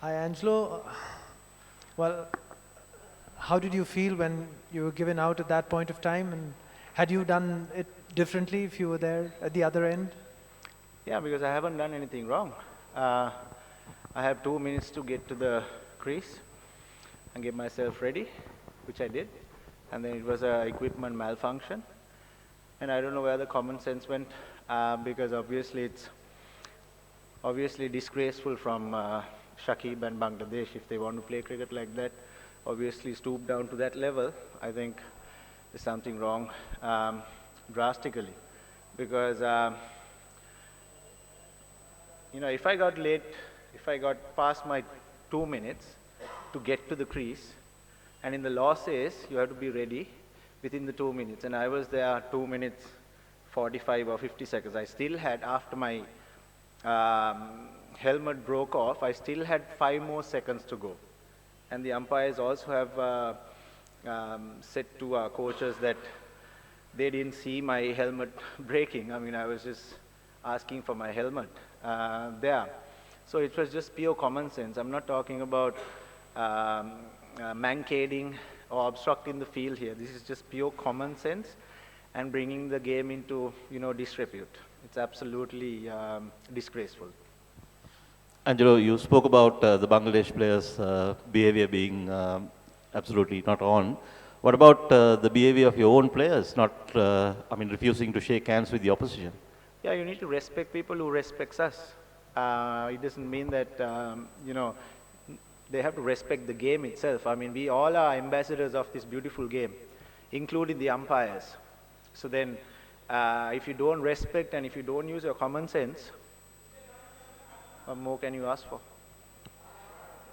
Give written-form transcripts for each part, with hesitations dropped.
Hi, Angelo. Well, how did you feel when you were given out at that point of time? And had you done it differently if you were there at the other end? Yeah, because I haven't done anything wrong. Uh, I have 2 minutes to get to the crease and get myself ready, which I did. And then it was a equipment malfunction. And I don't know where the common sense went, because obviously it's obviously disgraceful from Shakib and Bangladesh if they want to play cricket like that. Obviously stoop down to that level. I think there's something wrong drastically, because if I got late, if I got past my 2 minutes to get to the crease, and in the law says you have to be ready within the 2 minutes, and I was there 2 minutes 45 or 50 seconds. I still had, after my helmet broke off, I still had 5 more seconds to go. And the umpires also have said to our coaches that they didn't see my helmet breaking. I mean, I was just asking for my helmet there. So it was just pure common sense. I'm not talking about mankading or obstructing the field here. This is just pure common sense and bringing the game into, disrepute. It's absolutely disgraceful. Angelo, you spoke about the Bangladesh players' behavior being absolutely not on. What about the behavior of your own players, refusing to shake hands with the opposition? Yeah, you need to respect people who respects us. It doesn't mean that, they have to respect the game itself. I mean, we all are ambassadors of this beautiful game, including the umpires. So then, if you don't respect and if you don't use your common sense, what more can you ask for?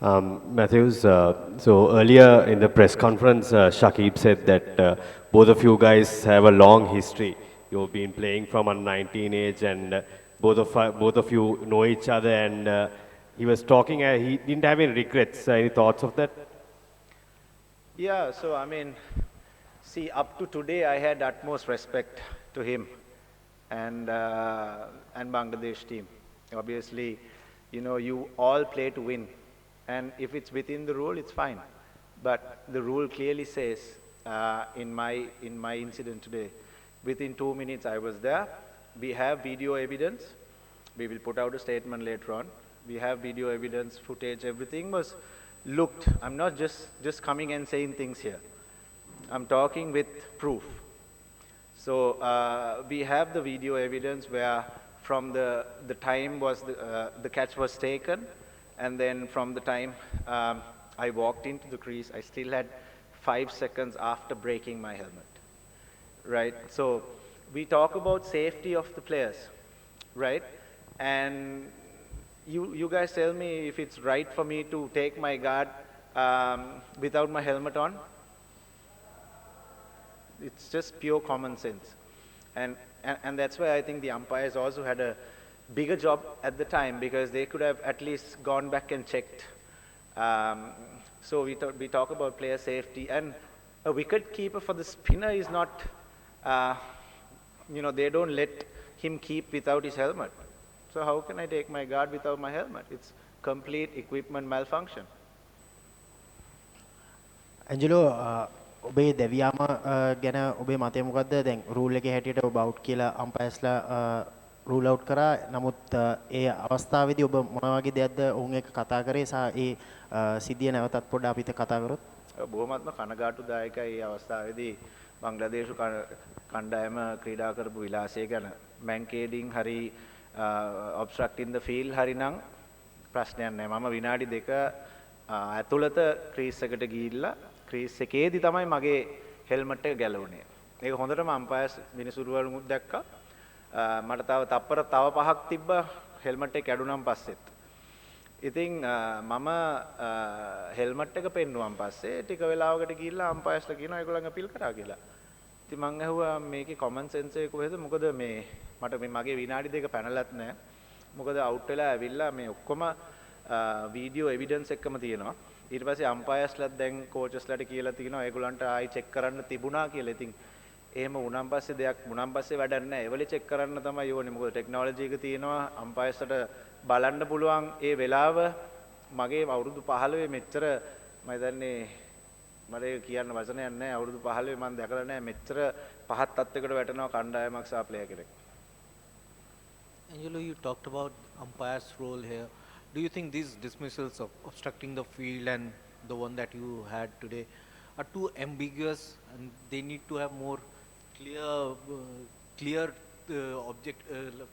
Mathews, so earlier in the press conference, Shakib said that both of you guys have a long history. You've been playing from a 19 age, and both of you know each other. And he was talking. He didn't have any regrets. Any thoughts of that? Yeah, so I mean, see, up to today, I had utmost respect to him and Bangladesh team. Obviously, you all play to win. And if it's within the rule, it's fine. But the rule clearly says, in my incident today, within 2 minutes I was there. We have video evidence. We will put out a statement later on. We have video evidence, footage, everything was looked. I'm not just coming and saying things here. I'm talking with proof. So we have the video evidence where from the time was the catch was taken, and then from the time I walked into the crease, I still had 5 seconds after breaking my helmet, right? So we talk about safety of the players, right? And you guys tell me if it's right for me to take my guard without my helmet on. It's just pure common sense. And that's why I think the umpires also had a bigger job at the time, because they could have at least gone back and checked. So we talk about player safety, and a wicket keeper for the spinner is not, they don't let him keep without his helmet. So how can I take my guard without my helmet? It's complete equipment malfunction. Angelo ඔබේ දෙවියාම ගැන ඔබේ මතය මොකද්ද? දැන් rule එකේ හැටියට ඔබ out කියලා අම්පයර්ස්ලා රූල් අවුට් කරා. නමුත් ඒ අවස්ථාවේදී ඔබ මොන වගේ දෙයක්ද ඔවුන් එක්ක කතා කරේ සහ ඒ සිද්ධිය නැවතත් පොඩ්ඩක් අපිට කතා කරොත්. බොහොමත්ම කනගාටුදායකයි මේ අවස්ථාවේදී බංග්ලාදේශ කණ්ඩායම ක්‍රීඩා කරපු විලාසය ගැන. මැන්කේඩින් හරි obstructing the field හරි නම් ප්‍රශ්නයක් නැහැ. මම විනාඩි 2 ඇතුළත ක්‍රීස් එකට ගිහිල්ලා ක්‍රීස් එකේදී තමයි මගේ හෙල්මට් එක ගැලවුනේ. ඒක හොඳටම අම්පයර්ස් විනිසුරුවලුත් දැක්කා. මට තව 5ක් තිබ්බා හෙල්මට් එක කැඩුනන් පස්සෙත්. ඉතින් මම හෙල්මට් එක පෙන්නුවන් පස්සේ ටික වෙලාවකට ගිහිල්ලා අම්පයර්ස්ලා කියනවා ඒගොල්ලන් අපීල් කරා කියලා. ඉතින් මං ඇහුවා මේකේ කොමන් සෙන්ස් එක කොහෙද? මොකද මට මගේ විනාඩි 2 පැනලත් නැහැ. මොකද අවුට් වෙලා ඇවිල්ලා මේ ඔක්කොම වීඩියෝ එවිඩන්ස් එක්කම තියෙනවා. ඊට පස්සේ අම්පයර්ස්ලාත් දැන් කෝචස්ලාට කියලා තිනවා ඒගොල්ලන්ට ආයි චෙක් කරන්න තිබුණා කියලා. ඉතින් එහෙම වුණාන් පස්සේ දෙයක් වුණාන් පස්සේ වැඩක් නැහැ. ඒවලේ චෙක් කරන්න තමයි ඕනේ. මොකද ටෙක්නොලොජි එක තියෙනවා. අම්පයර්ස්ලාට බලන්න පුළුවන් ඒ වෙලාව මගේ අවුරුදු 15 මෙච්චර මම හිතන්නේ මට ඒක කියන්න වචනයක් නැහැ. අවුරුදු 15 මම දැකලා නැහැ මෙච්චර පහත් තත්යකට වැටෙනවා කණ්ඩායමක් සහ ප්ලේයර් කෙනෙක්. Angelo, you talked about umpire's role here. Do you think these dismissals of obstructing the field and the one that you had today are too ambiguous, and they need to have more clear object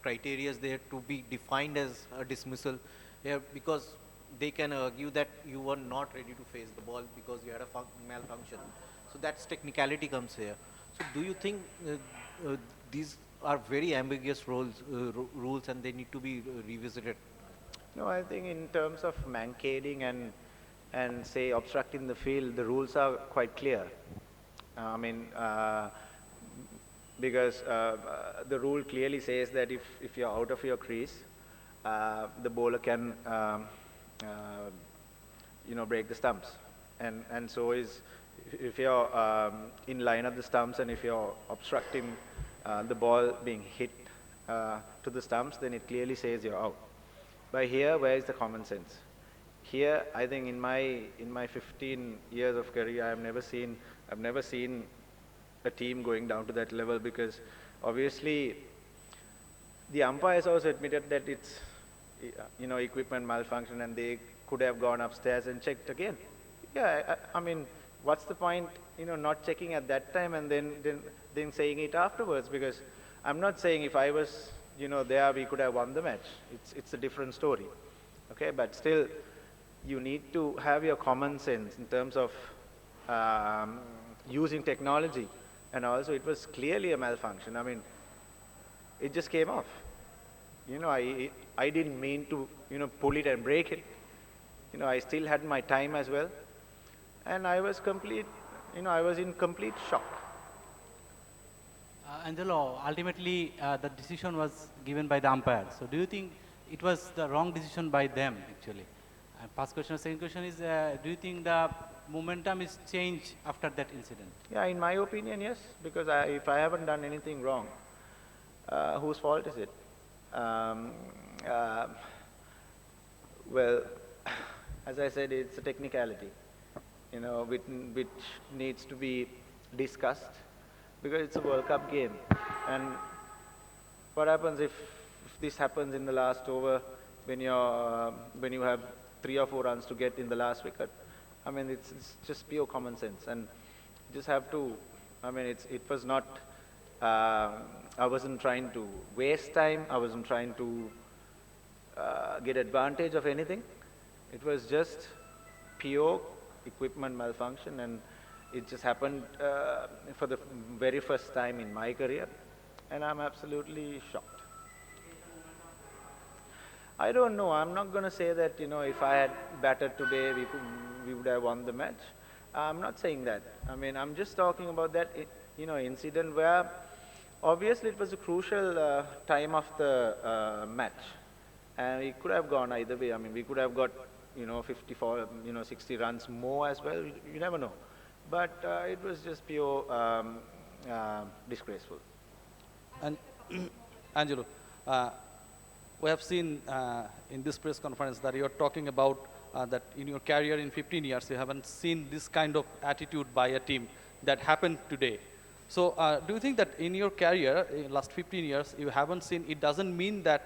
criteria there to be defined as a dismissal here, because they can argue that you were not ready to face the ball because you had a malfunction. So that's technicality comes here. So do you think these are very ambiguous rules and they need to be revisited? No, I think in terms of mankading and say obstructing the field, the rules are quite clear. I mean, because the rule clearly says that if you're out of your crease, the bowler can break the stumps, and so is if you're in line of the stumps, and if you're obstructing the ball being hit to the stumps, then it clearly says you're out. But here, where is the common sense? Here, I think in my 15 years of career, I've never seen a team going down to that level, because obviously the umpires also admitted that it's equipment malfunction, and they could have gone upstairs and checked again. Yeah, I mean, what's the point not checking at that time and then saying it afterwards? Because I'm not saying if I was there we could have won the match. It's a different story. Okay, but still you need to have your common sense in terms of using technology. And also it was clearly a malfunction. I mean, it just came off. I didn't mean to pull it and break it. I still had my time as well, and I was in complete shock. Angelo, ultimately the decision was given by the umpire. So do you think it was the wrong decision by them actually? First question. Second question is, do you think the momentum is changed after that incident? Yeah, in my opinion, yes, because if I haven't done anything wrong, whose fault is it? Well, as I said, it's a technicality, which needs to be discussed, because it's a World Cup game. And what happens if this happens in the last over, when you have 3 or 4 runs to get in the last wicket? I mean, it's just pure common sense, and you just have to. I mean, it was not. I wasn't trying to waste time. I wasn't trying to get advantage of anything. It was just pure equipment malfunction, and it just happened for the very first time in my career, and I'm absolutely shocked. I don't know. I'm not going to say that if I had batted today, we would have won the match. I'm not saying that. I mean, I'm just talking about that incident where obviously it was a crucial time of the match, and it could have gone either way. I mean, we could have got 54, 60 runs more as well. You never know. But it was just pure disgraceful. And Angelo, we have seen in this press conference that you are talking about that in your career in 15 years, you haven't seen this kind of attitude by a team that happened today. So do you think that in your career, in last 15 years, you haven't seen, it doesn't mean that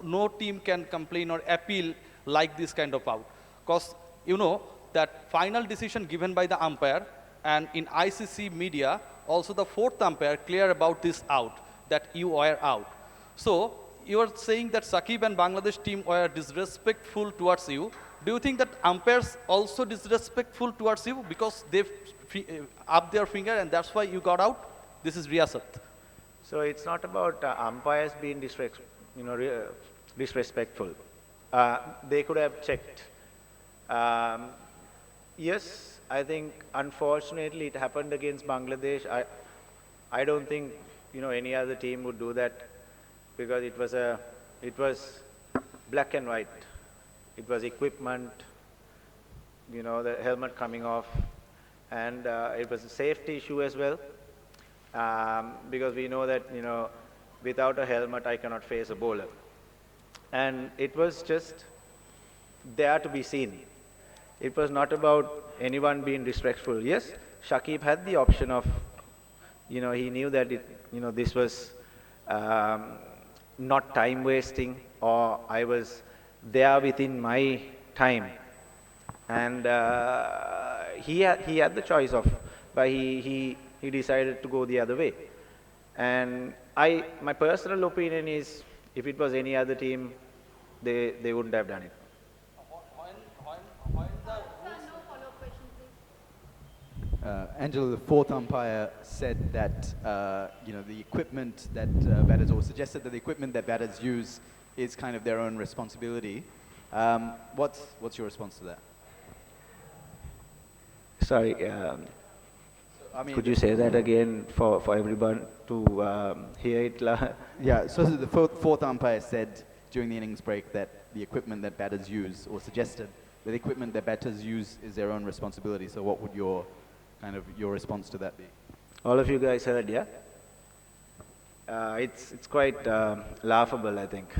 no team can complain or appeal like this kind of out? Because that final decision given by the umpire, and in ICC media, also the 4th umpire clear about this out, that you were out. So you are saying that Shakib and Bangladesh team were disrespectful towards you. Do you think that umpires also disrespectful towards you because they up their finger and that's why you got out? This is Riyasat. So it's not about umpires being disrespectful. They could have checked. Yes, I think unfortunately it happened against Bangladesh. I don't think any other team would do that, because it was black and white. It was equipment, the helmet coming off, and it was a safety issue as well, because we know that without a helmet I cannot face a bowler, and it was just there to be seen. It was not about anyone being disrespectful. Yes, Shakib had the option of, he knew that this was not time wasting, or I was there within my time, and he had the choice of, but he decided to go the other way. And my personal opinion is, if it was any other team, they wouldn't have done it. Angelo, the fourth umpire said that the equipment that batters, or suggested that the equipment that batters use is kind of their own responsibility. What's your response to that? Sorry, could you say that again for everyone to hear it? Yeah, so the fourth umpire said during the innings break that the equipment that batters use, or suggested that the equipment that batters use is their own responsibility. So what would your response to that be? All of you guys heard, yeah? It's quite laughable, I think.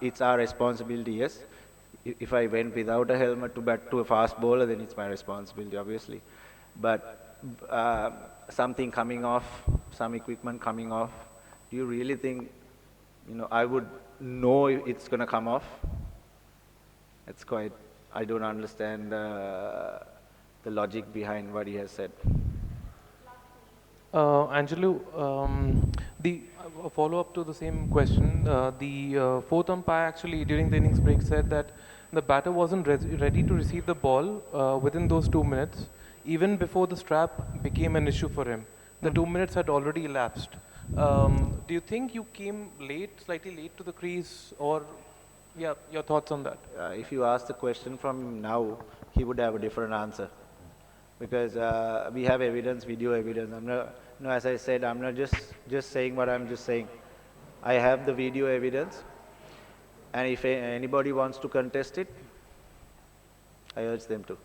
It's our responsibility, yes. If I went without a helmet to bat to a fast bowler, then it's my responsibility, obviously. But something coming off, some equipment coming off, do you really think, I would know if it's going to come off? It's quite, I don't understand the logic behind what he has said. Angelo, a follow-up to the same question. The fourth umpire actually during the innings break said that the batter wasn't ready to receive the ball within those 2 minutes, even before the strap became an issue for him. The 2 minutes had already elapsed. Do you think you came slightly late to the crease, or yeah, your thoughts on that? If you ask the question from him now, he would have a different answer. Because we have evidence, video evidence. I'm not, as I said, I'm not just saying what I'm just saying. I have the video evidence, and if anybody wants to contest it, I urge them to.